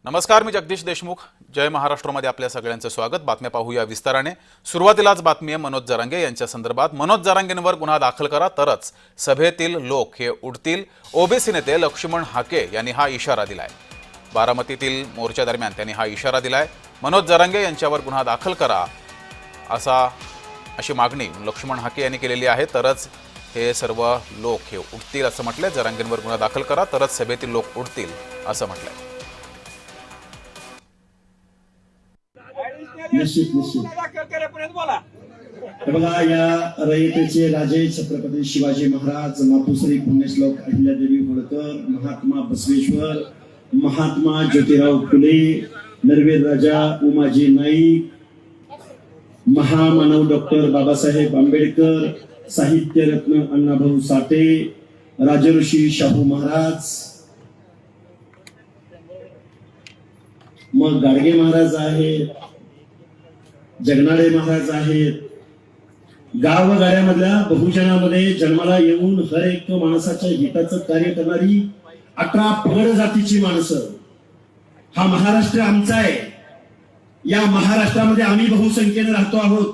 नमस्कार, मी जगदीश देशमुख. जय महाराष्ट्रामध्ये आपल्या सगळ्यांचं स्वागत. बातम्या पाहूया विस्ताराने. सुरुवातीलाच बातमी आहे मनोज जरांगे यांच्या संदर्भात. मनोज जरांगेंवर गुन्हा दाखल करा तरच सभेतील लोक हे उडतील. ओबीसी नेते लक्ष्मण हाके यांनी हा इशारा दिलाय. बारामतीतील मोर्चा दरम्यान त्यांनी हा इशारा दिलाय. मनोज जरांगे यांच्यावर गुन्हा दाखल करा अशी मागणी लक्ष्मण हाके यांनी केलेली आहे. तरच हे सर्व लोक हे उडतील असं म्हटलंय. जरांगेंवर गुन्हा दाखल करा तरच सभेतील लोक उडतील असं म्हटलंय. निश्चित बघा, या रयतेचे राजे छत्रपती शिवाजी महाराज, मातोश्री पुण्यश्लोक अहिल्यादेवी होळकर, महात्मा बसवेश्वर, महात्मा ज्योतिराव फुले, नरवीर राजा उमाजी नाईक, महामानव डॉक्टर बाबासाहेब आंबेडकर, साहित्यरत्न अण्णाभाऊ साठे, राजऋषी शाहू महाराज, मग गाडगे महाराज आहेत, जगनाडे महाराज आहेत. गावगाड्यामधल्या बहुजनामध्ये जन्माला येऊन हर एक माणसाच्या हिताचं कार्य करणारी 18 पगड जातीची माणसं. हा महाराष्ट्र आमचा आहे. या महाराष्ट्रामध्ये आम्ही बहुसंख्येने राहतो आहोत.